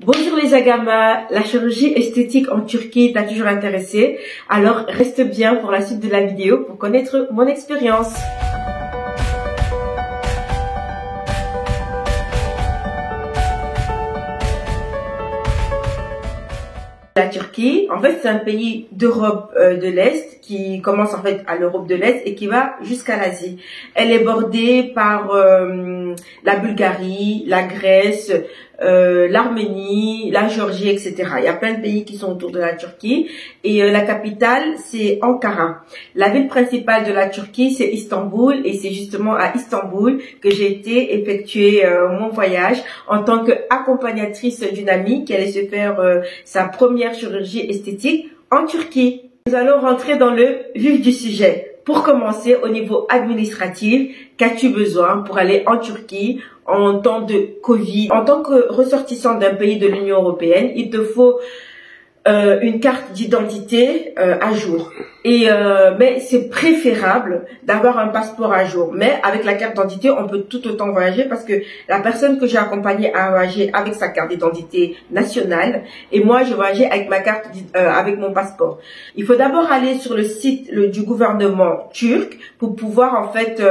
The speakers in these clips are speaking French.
Bonjour les Agamas, la chirurgie esthétique en Turquie t'a toujours intéressé? Alors reste bien pour la suite de la vidéo pour connaître mon expérience. La Turquie, en fait, c'est un pays d'Europe de l'Est qui commence en fait à l'Europe de l'Est et qui va jusqu'à l'Asie. Elle est bordée par la Bulgarie, la Grèce, l'Arménie, la Géorgie, etc. Il y a plein de pays qui sont autour de la Turquie et la capitale c'est Ankara. La ville principale de la Turquie c'est Istanbul et c'est justement à Istanbul que j'ai été effectuer mon voyage en tant qu'accompagnatrice d'une amie qui allait se faire sa première chirurgie esthétique en Turquie. Nous allons rentrer dans le vif du sujet. Pour commencer, au niveau administratif, qu'as-tu besoin pour aller en Turquie en temps de Covid? En tant que ressortissant d'un pays de l'Union européenne, il te faut une carte d'identité à jour. Mais c'est préférable d'avoir un passeport à jour. Mais avec la carte d'identité, on peut tout autant voyager parce que la personne que j'ai accompagnée a voyagé avec sa carte d'identité nationale et moi j'ai voyagé avec ma carte avec mon passeport. Il faut d'abord aller sur le site du gouvernement turc pour pouvoir en fait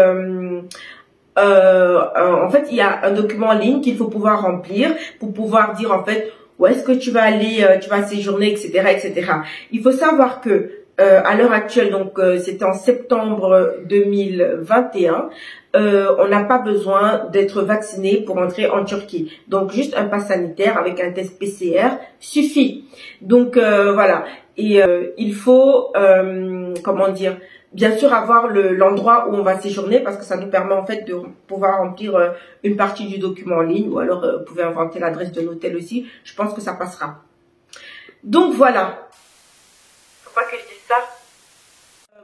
il y a un document en ligne qu'il faut pouvoir remplir pour pouvoir dire en fait où est-ce que tu vas aller, tu vas séjourner, etc., etc. Il faut savoir que à l'heure actuelle, donc c'était en septembre 2021, on n'a pas besoin d'être vacciné pour entrer en Turquie. Donc juste un pass sanitaire avec un test PCR suffit. Donc voilà. Et il faut comment dire, bien sûr avoir l'endroit où on va séjourner parce que ça nous permet en fait de pouvoir remplir une partie du document en ligne ou alors vous pouvez inventer l'adresse de l'hôtel aussi. Je pense que ça passera. Donc voilà. Faut pas que je dise ça.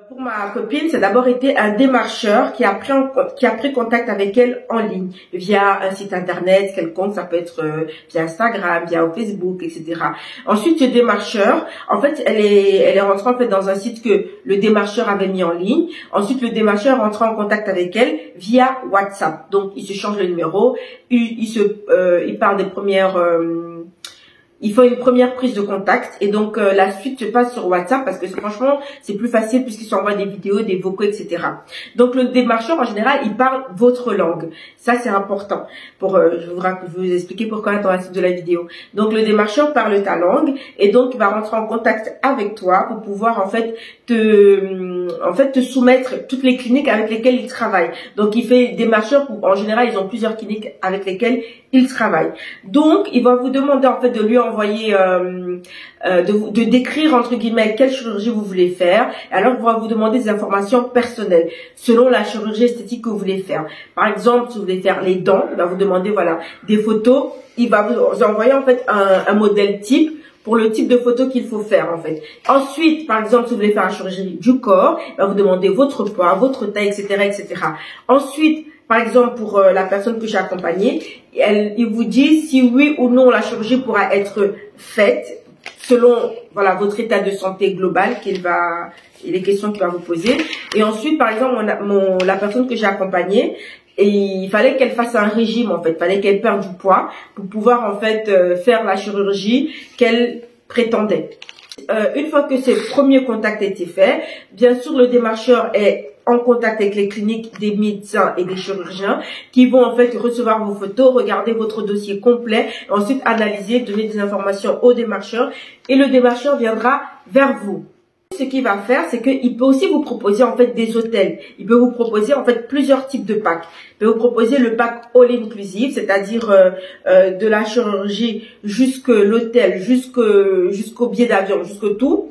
Pour ma copine, ça a d'abord été un démarcheur qui a pris contact avec elle en ligne via un site internet quelconque, ça peut être via Instagram, via Facebook, etc. Ensuite, ce démarcheur, en fait, elle est rentrée en fait dans un site que le démarcheur avait mis en ligne. Ensuite, le démarcheur rentre en contact avec elle via WhatsApp. Donc, il se change le numéro, il parle des premières il faut une première prise de contact et donc la suite se passe sur WhatsApp parce que franchement c'est plus facile puisqu'ils s'envoient des vidéos, des vocaux, etc. Donc le démarcheur en général il parle votre langue, ça c'est important pour je vais vous expliquer pourquoi dans la suite de la vidéo. Donc le démarcheur parle ta langue et donc il va rentrer en contact avec toi pour pouvoir en fait te soumettre toutes les cliniques avec lesquelles il travaille. Donc il fait démarcheur en général ils ont plusieurs cliniques avec lesquelles il travaille. Donc il va vous demander en fait de lui envoyer de décrire entre guillemets quelle chirurgie vous voulez faire. Alors il va vous demander des informations personnelles selon la chirurgie esthétique que vous voulez faire. Par exemple, si vous voulez faire les dents, il va vous demander voilà des photos. Il va vous envoyer en fait un modèle type pour le type de photo qu'il faut faire en fait. Ensuite, par exemple, si vous voulez faire la chirurgie du corps, il va vous demander votre poids, votre taille, etc., etc. Ensuite, par exemple, pour la personne que j'ai accompagnée, il vous dit si oui ou non la chirurgie pourra être faite selon voilà votre état de santé global et les questions qu'il va vous poser. Et ensuite, par exemple, la personne que j'ai accompagnée, et il fallait qu'elle fasse un régime en fait, il fallait qu'elle perde du poids pour pouvoir en fait faire la chirurgie qu'elle prétendait. Une fois que ces premiers contacts étaient faits, bien sûr le démarcheur est en contact avec les cliniques des médecins et des chirurgiens qui vont en fait recevoir vos photos, regarder votre dossier complet, ensuite analyser, donner des informations au démarcheur et le démarcheur viendra vers vous. Ce qu'il va faire, c'est qu'il peut aussi vous proposer en fait des hôtels. Il peut vous proposer en fait plusieurs types de packs. Il peut vous proposer le pack all inclusive, c'est-à-dire de la chirurgie jusque l'hôtel, jusqu'au billet d'avion, jusque tout.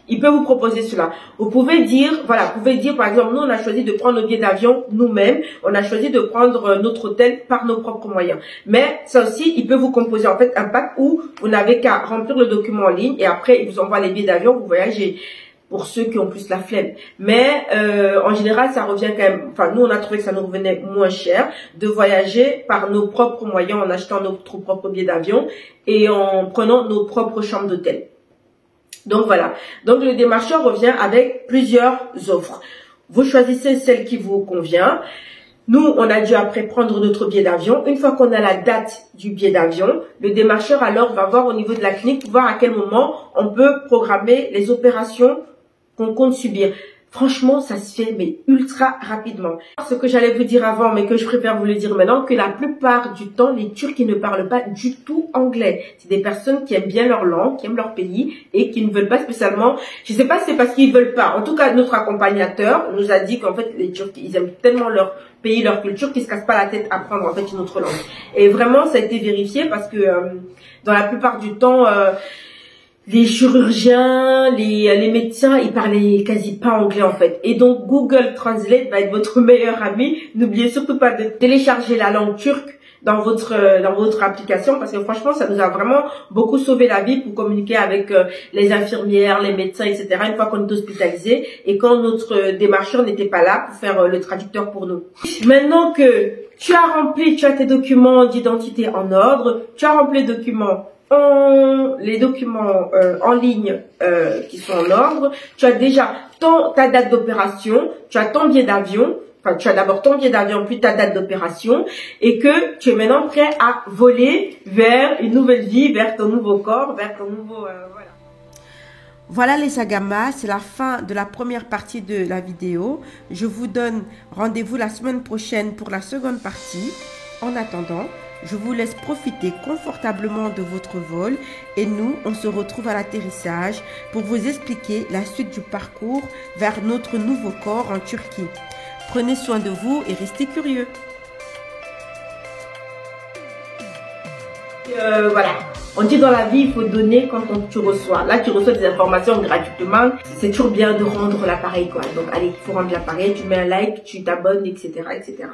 Il peut vous proposer cela. Vous pouvez dire, voilà, vous pouvez dire par exemple, nous on a choisi de prendre nos billets d'avion nous-mêmes, on a choisi de prendre notre hôtel par nos propres moyens. Mais ça aussi, il peut vous composer en fait un pack où vous n'avez qu'à remplir le document en ligne et après il vous envoie les billets d'avion, vous voyagez. Pour ceux qui ont plus la flemme. Mais en général, ça revient quand même, enfin nous on a trouvé que ça nous revenait moins cher de voyager par nos propres moyens en achetant notre propre billet d'avion et en prenant nos propres chambres d'hôtel. Donc voilà, donc le démarcheur revient avec plusieurs offres. Vous choisissez celle qui vous convient. Nous, on a dû après prendre notre billet d'avion. Une fois qu'on a la date du billet d'avion, le démarcheur alors va voir au niveau de la clinique pour voir à quel moment on peut programmer les opérations qu'on compte subir. Franchement, ça se fait mais ultra rapidement. Ce que j'allais vous dire avant, mais que je préfère vous le dire maintenant, que la plupart du temps, les Turcs ils ne parlent pas du tout anglais. C'est des personnes qui aiment bien leur langue, qui aiment leur pays et qui ne veulent pas spécialement. Je sais pas si c'est parce qu'ils veulent pas. En tout cas, notre accompagnateur nous a dit qu'en fait les Turcs ils aiment tellement leur pays, leur culture qu'ils se cassent pas la tête à apprendre en fait une autre langue. Et vraiment, ça a été vérifié parce que dans la plupart du temps les chirurgiens, les médecins, ils parlaient quasi pas anglais en fait. Et donc Google Translate va être votre meilleur ami. N'oubliez surtout pas de télécharger la langue turque dans votre application parce que franchement ça nous a vraiment beaucoup sauvé la vie pour communiquer avec les infirmières, les médecins, etc. une fois qu'on est hospitalisé et quand notre démarcheur n'était pas là pour faire le traducteur pour nous. Maintenant que tu as tes documents d'identité en ordre, tu as rempli les documents en ligne qui sont en ordre, tu as déjà ta date d'opération, tu as ton billet d'avion, enfin tu as d'abord ton billet d'avion puis ta date d'opération et que tu es maintenant prêt à voler vers une nouvelle vie, vers ton nouveau corps, vers ton nouveau voilà. Voilà les Agamas, c'est la fin de la première partie de la vidéo. Je vous donne rendez-vous la semaine prochaine pour la seconde partie. En attendant, je vous laisse profiter confortablement de votre vol et nous, on se retrouve à l'atterrissage pour vous expliquer la suite du parcours vers notre nouveau corps en Turquie. Prenez soin de vous et restez curieux. Voilà, on dit dans la vie, il faut donner quand tu reçois. Là, tu reçois des informations gratuitement. C'est toujours bien de rendre l'appareil, quoi. Donc, allez, il faut rendre l'appareil, tu mets un like, tu t'abonnes, etc., etc.